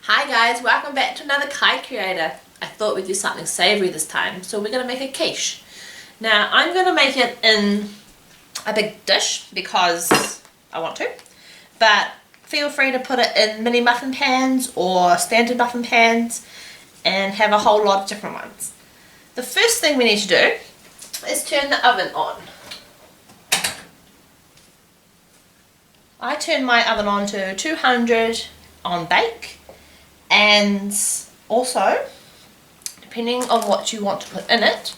Hi guys, welcome back to another Kai Creator. I thought we'd do something savoury this time, so we're going to make a quiche. Now I'm going to make it in a big dish because I want to, but feel free to put it in mini muffin pans or standard muffin pans and have a whole lot of different ones. The first thing we need to do is turn the oven on. I turn my oven on to 200 on bake. And also, depending on what you want to put in it,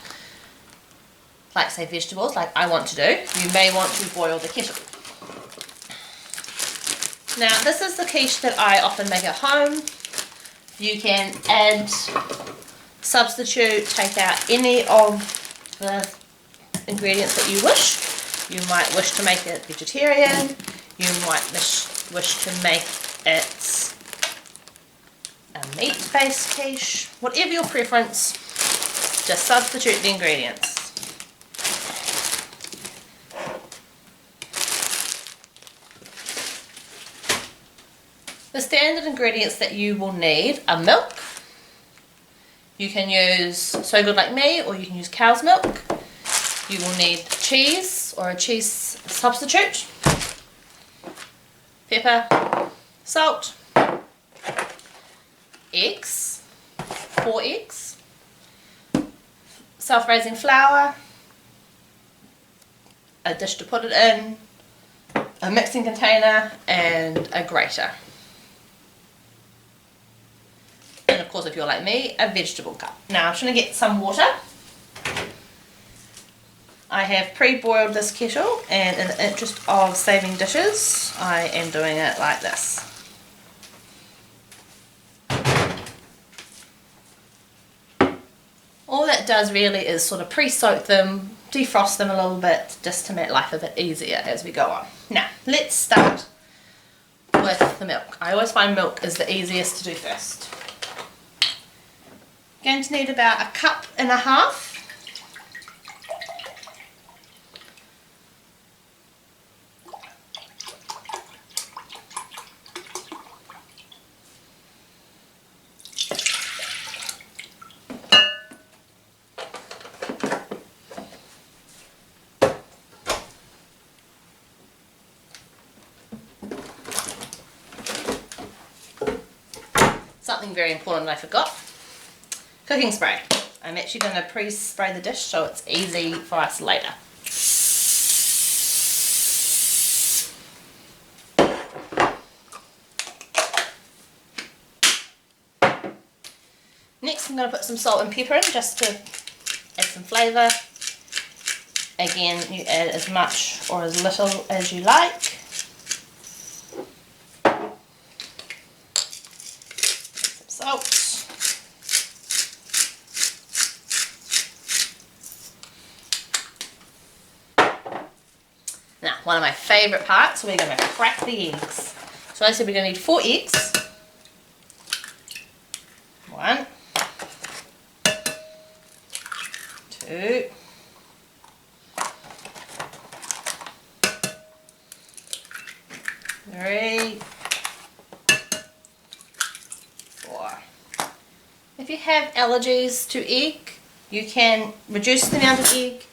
like say vegetables, like I want to do, you may want to boil the kettle. Now this is the quiche that I often make at home. You can add, substitute, take out any of the ingredients that you wish. You might wish to make it vegetarian, you might wish to make it a meat-based quiche, whatever your preference, just substitute the ingredients. The standard ingredients that you will need are milk. You can use So Good Like Me or you can use cow's milk. You will need cheese or a cheese substitute, pepper, salt, eggs, 4 eggs, self-raising flour, a dish to put it in, a mixing container and a grater. And of course, if you're like me, a vegetable cup. Now I'm just going to get some water. I have pre-boiled this kettle, and in the interest of saving dishes, I am doing it like this. All that does really is sort of pre-soak them, defrost them a little bit, just to make life a bit easier as we go on. Now, let's start with the milk. I always find milk is the easiest to do first. Going to need about 1.5 cups. Something very important that I forgot. Cooking spray. I'm actually going to pre-spray the dish so it's easy for us later. Next I'm going to put some salt and pepper in just to add some flavour. Again, you add as much or as little as you like. Salt. Now, one of my favourite parts, we're going to crack the eggs. So I said we're going to need 4 eggs. 1, 2, 3, 4. If you have allergies to egg, you can reduce the amount of egg,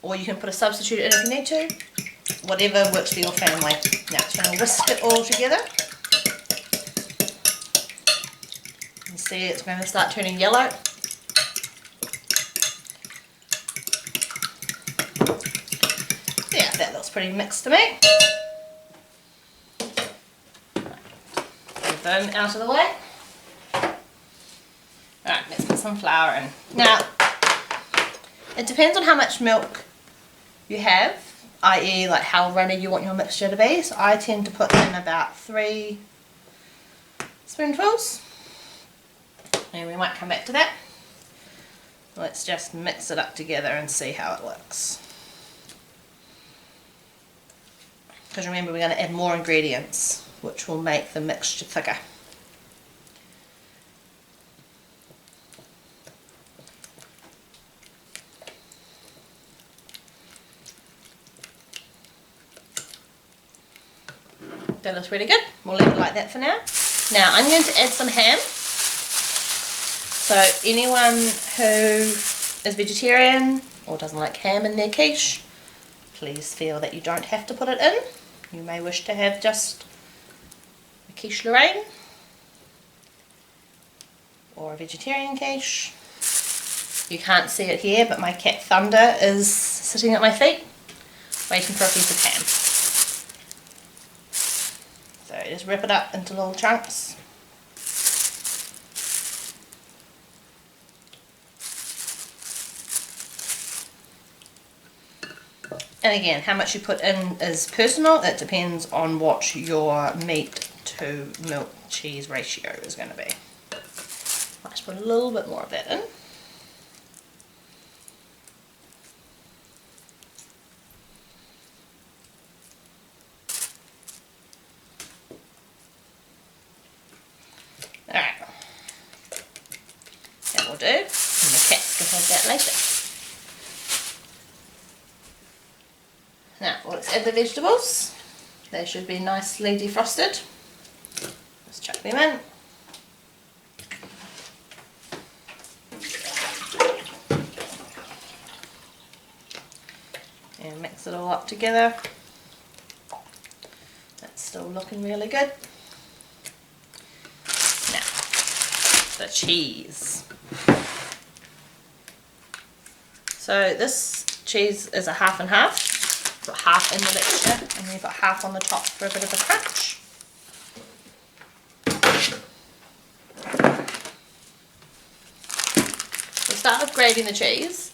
or you can put a substitute in if you need to. Whatever works for your family. Now just going to whisk it all together. You see it's going to start turning yellow. Yeah, that looks pretty mixed to me. Get them out of the way. Alright, let's put some flour in. Now, it depends on how much milk you have, i.e. like how runny you want your mixture to be. So I tend to put in about 3 spoonfuls. And we might come back to that. Let's just mix it up together and see how it looks. Because remember, we're going to add more ingredients, which will make the mixture thicker. That looks really good. We'll leave it like that for now. Now I'm going to add some ham. So anyone who is vegetarian or doesn't like ham in their quiche, please feel that you don't have to put it in. You may wish to have just a quiche Lorraine or a vegetarian quiche. You can't see it here, but my cat Thunder is sitting at my feet waiting for a piece of ham. So just rip it up into little chunks. And again, how much you put in is personal. It depends on what your meat to milk cheese ratio is going to be. I'll just put a little bit more of that in. Alright, that will do, and the cats can have that later. Now, let's add the vegetables. They should be nicely defrosted. Let's chuck them in. And mix it all up together. That's still looking really good. Now, the cheese. So this cheese is a half and half. Got half in the mixture and you've got half on the top for a bit of a crunch. We'll start with grating the cheese.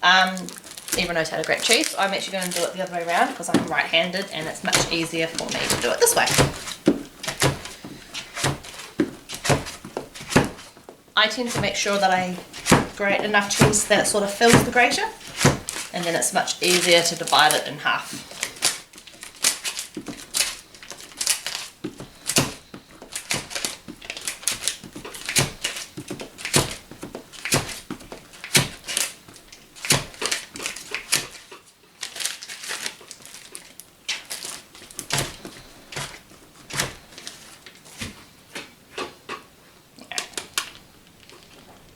Everyone knows how to grate cheese. I'm actually going to do it the other way around because I'm right-handed and it's much easier for me to do it this way. I tend to make sure that I grate enough cheese that it sort of fills the grater, and then it's much easier to divide it in half.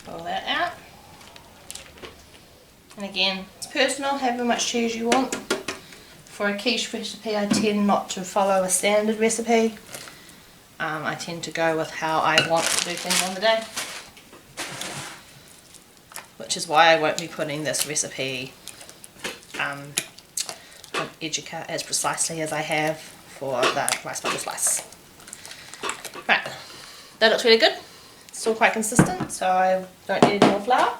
Pull that out. And again, it's personal, have how much cheese you want. For a quiche recipe, I tend not to follow a standard recipe. I tend to go with how I want to do things on the day. Which is why I won't be putting this recipe on Educa as precisely as I have for the rice bubble slice. Right, that looks really good. Still quite consistent, so I don't need any more flour.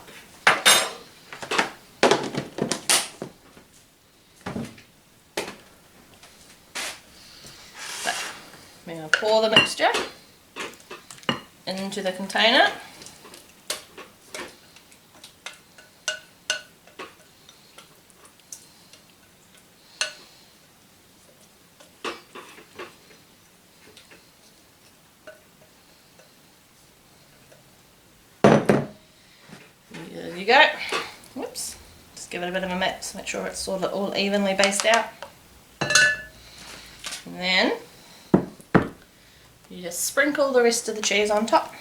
So, I'm going to pour the mixture into the container. There you go. Whoops. Just give it a bit of a mix, make sure it's sort of all evenly based out. And then you just sprinkle the rest of the cheese on top.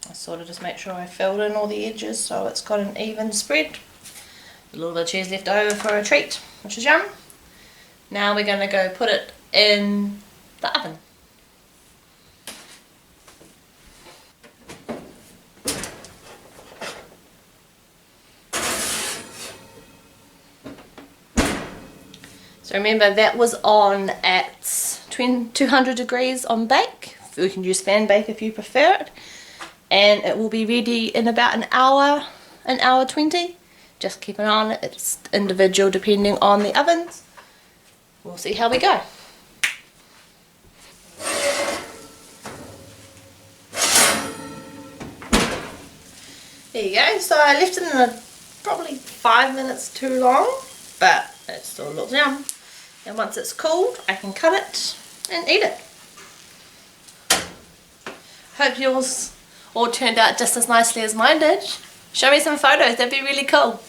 I sort of just make sure I filled in all the edges so it's got an even spread. A little bit of cheese left over for a treat, which is yum. Now we're going to go put it in the oven. So remember that was on at 200 degrees on bake. You can use fan bake if you prefer it. And it will be ready in about an hour 20. Just keep an eye on it, it's individual depending on the ovens. We'll see how we go. There you go, so I left it in probably 5 minutes too long, but it still looks yum. And once it's cooled, I can cut it and eat it. Hope yours all turned out just as nicely as mine did. Show me some photos, that'd be really cool.